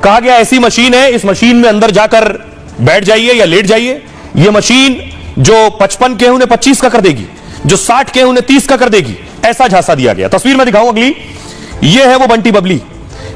कहा गया ऐसी मशीन है, इस मशीन में अंदर जाकर बैठ जाइए या लेट जाइए, यह मशीन जो 55 के उन्हें 25 का कर देगी, जो 60 के उन्हें 30 का कर देगी, ऐसा झांसा दिया गया। तस्वीर में दिखाऊं अगली, यह है वो बंटी बबली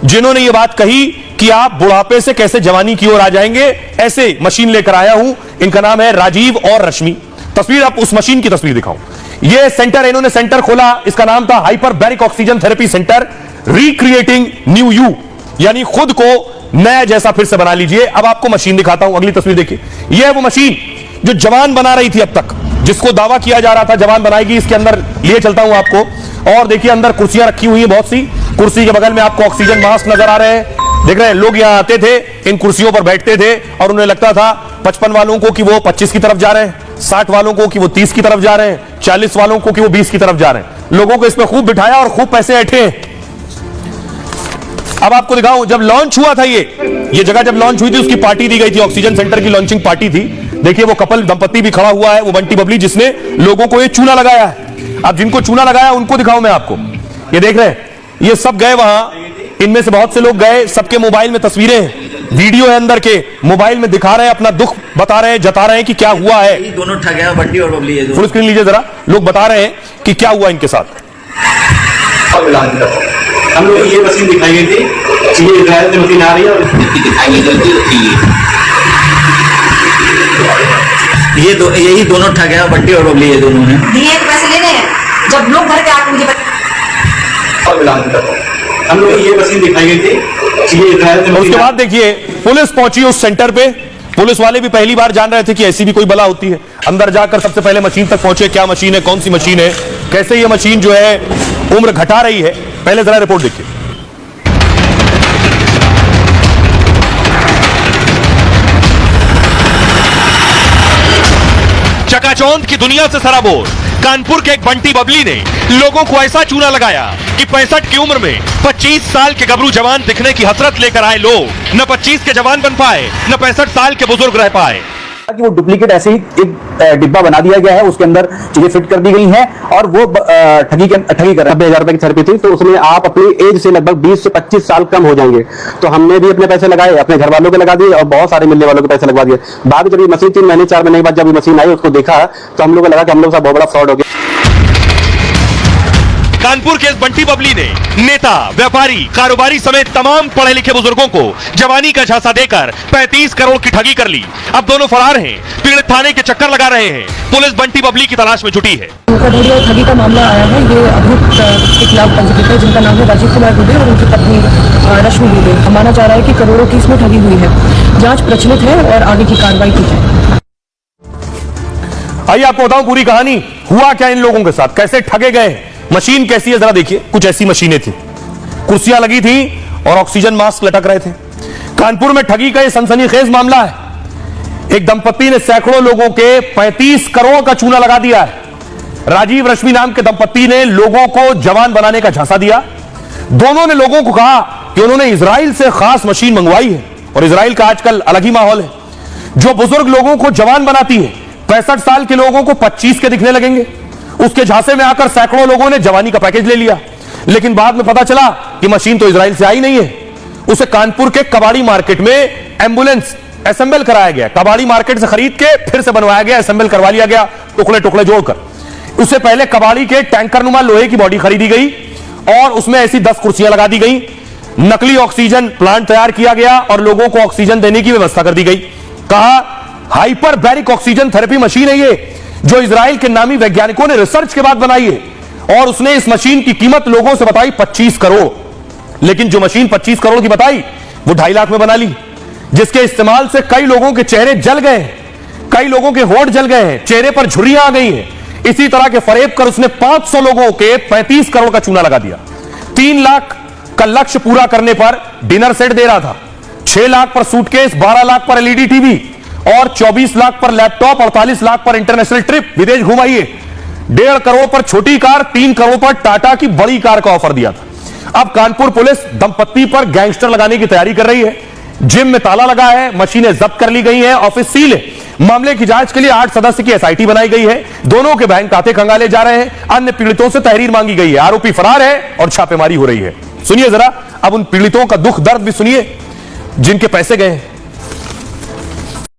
जिन्होंने यह बात कही कि आप बुढ़ापे से कैसे जवानी की ओर आ जाएंगे, ऐसे मशीन लेकर आया हूं। इनका नाम है राजीव और रश्मि। तस्वीर, आप उस मशीन की तस्वीर दिखाऊं। यह सेंटर, इन्होंने सेंटर खोला, इसका नाम था hyperbaric oxygen therapy centre recreating new you, यानी खुद को नया जैसा फिर से बना लीजिए। अब आपको मशीन दिखाता हूं, अगली तस्वीर देखिए। यह है वो मशीन जो जवान बना रही थी अब तक, जिसको दावा किया जा रहा था जवान बनाएगी। इसके अंदर लिए चलता हूं आपको, और देखिए अंदर कुर्सियां रखी हुई हैं बहुत सी। कुर्सी के बगल में आपको ऑक्सीजन मास्क नजर आ रहे हैं, देख रहे हैं। लोग यहां आते थे, इन कुर्सियों पर बैठते थे और उन्हें लगता था 55 वालों को कि वो 25 की तरफ जा रहे हैं, 60 वालों को कि वो 30 की तरफ जा रहे हैं, 40 वालों को कि वो 20 की तरफ जा रहे हैं। लोगों को इसमें खूब बिठाया और खूब पैसे ऐंठे। अब आपको दिखाऊं, जब लॉन्च हुआ था ये जगह जब लॉन्च हुई थी, उसकी पार्टी दी गई थी, ऑक्सीजन सेंटर की लॉन्चिंग पार्टी थी। देखिए वो कपल दंपत्ति भी खड़ा हुआ है, वो बंटी बबली जिसने लोगों को ये चूना लगाया है। अब जिनको चूना लगाया उनको दिखाऊं मैं आपको, ये देख रहे हैं, ये सब गए वहां, इनमें से बहुत से लोग गए, सबके मोबाइल में तस्वीरें हैं, वीडियो है अंदर के, मोबाइल में दिखा रहे हैं, अपना दुख बता रहे हैं, जता रहे हैं कि क्या हुआ है। दोनों ठग है, बंटी और बबली है। फुल स्क्रीन लीजिए जरा, लोग बता रहे हैं कि क्या हुआ इनके साथ। हम लोग ये मशीन दिखाई गई थी, ये इजराइल से मशीन आ रही है और दिखाई गई यही दोनों ठग है, बंटी और बबली है, दोनों ने दिए पैसे ले रहे हैं। जब लोग भर के आके मुझे हम लोग ये मशीन दिखाई गई थी, ये इजराइल से। उसके बाद देखिए पुलिस पहुंची उस सेंटर पे। पुलिस वाले भी पहली बार जान रहे थे कि ऐसी भी कोई बला होती है। अंदर जाकर सबसे पहले मशीन तक पहुंचे, क्या मशीन है, कौन सी मशीन है, कैसे ये मशीन जो है उम्र घटा रही है। पहले जरा रिपोर्ट देखिए। चकाचौंध की दुनिया से सराबोर कानपुर के एक बंटी बबली ने लोगों को ऐसा चूना लगाया कि 65 की उम्र में 25 साल के गबरू जवान दिखने की हसरत लेकर आए लोग न 25 के जवान बन पाए, न 65 साल के बुजुर्ग रह पाए। कि वो डुप्लीकेट ऐसे ही एक डिब्बा बना दिया गया है, उसके अंदर चीजें फिट कर दी गई हैं और वो ठगी कर रहे हैं। 90,000 रुपए की थेरेपी थी, तो उसमें आप अपनी एज से लगभग 20 से 25 साल कम हो जाएंगे। तो हमने भी अपने पैसे लगाए, अपने घर वालों के लगा दिए और बहुत सारे मिलने वालों के पैसे लगवा दिए। बाद में जब ये मशीन 3 महीने 4 महीने के बाद जब ये मशीन आई, उसको देखा तो हम लोग को लगा कि हम लोग का बहुत बड़ा फ्रॉड हो गया। कानपुर के इस बंटी बबली ने नेता, व्यापारी, कारोबारी समेत तमाम पढ़े लिखे बुजुर्गों को जवानी का झांसा देकर 35 करोड़ की ठगी कर ली। अब दोनों फरार हैं, पीड़ित थाने के चक्कर लगा रहे हैं। पुलिस बंटी बबली की तलाश में जुटी है। धोखाधड़ी और ठगी का मामला आया है। ये अभियुक्त के खिलाफ पंजीकृत है, जिनका नाम है राजीव कुमार दुबे और उनकी पत्नी रश्मि दुबे। माना जा रहा है कि करोड़ों की इसमें ठगी हुई है। जांच प्रचलित है और आगे की कार्रवाई की जाए। आइए आपको बताऊं पूरी कहानी, हुआ क्या इन लोगों के साथ, कैसे ठगे गए, मशीन कैसी है जरा देखिए। कुछ ऐसी मशीनें थी, कुर्सियां लगी थी और ऑक्सीजन मास्क लटक रहे थे। कानपुर में ठगी का यह सनसनीखेज मामला है। एक दंपत्ति ने सैकड़ों लोगों के 35 करोड़ का चूना लगा दिया है। राजीव रश्मि नाम के दंपत्ति ने लोगों को जवान बनाने का झांसा दिया। दोनों ने लोगों को कहा कि उन्होंने इजराइल से खास मशीन मंगवाई है और इजराइल का आजकल अलग ही माहौल है, जो बुजुर्ग लोगों को जवान बनाती है। 65 साल के लोगों को 25 के दिखने लगेंगे। उसके झांसे में आकर सैकड़ों लोगों ने जवानी का पैकेज ले लिया, लेकिन बाद में पता चला कि मशीन तो इजराइल से आई नहीं है। उसे कानपुर के कबाड़ी मार्केट में एम्बुलेंस असेंबल कराया गया, कबाड़ी मार्केट से खरीद के फिर से बनवाया गया, असेंबल करवा लिया गया टुकड़े टुकड़े जोड़कर। उससे पहले कबाड़ी के टैंकर नुमा लोहे की बॉडी खरीदी गई और उसमें ऐसी 10 कुर्सियां लगा दी गई। नकली ऑक्सीजन प्लांट तैयार किया गया और लोगों को ऑक्सीजन देने की व्यवस्था कर दी गई। कहा हाइपरबैरिक ऑक्सीजन थेरेपी मशीन है ये, जो इजराइल के नामी वैज्ञानिकों ने रिसर्च के बाद बनाई है और उसने इस मशीन की कीमत लोगों से बताई 25 करोड़। लेकिन जो मशीन 25 करोड़ की बताई वो 2.5 लाख में बना ली, जिसके इस्तेमाल से कई लोगों के चेहरे जल गए हैं, कई लोगों के होठ जल गए हैं, चेहरे पर झुर्रियां आ गई हैं। इसी तरह के फरेब कर उसने 500 लोगों के 35 करोड़ का चूना लगा दिया। 3 लाख का लक्ष्य पूरा करने पर डिनर सेट दे रहा था, 6 लाख पर सूटकेस, 12 लाख पर एलईडी टीवी और 24 लाख पर लैपटॉप, 48 लाख पर इंटरनेशनल ट्रिप, विदेश घुमाइए। 1.5 करोड़ पर छोटी कार, 3 करोड़ पर टाटा की बड़ी कार का ऑफर दिया था। अब कानपुर पुलिस दंपत्ति पर गैंगस्टर लगाने की तैयारी कर रही है। जिम में ताला लगा है, मशीनें जब्त कर ली गई हैं, ऑफिस सील है। मामले की जांच के लिए 8 सदस्य की एसआईटी बनाई गई है। दोनों के बैंक खाते खंगाले जा रहे हैं। अन्य पीड़ितों से तहरीर मांगी गई है। आरोपी फरार है और छापेमारी हो रही है। सुनिए जरा, अब उन पीड़ितों का दुख दर्द भी सुनिए। जिनके पैसे गए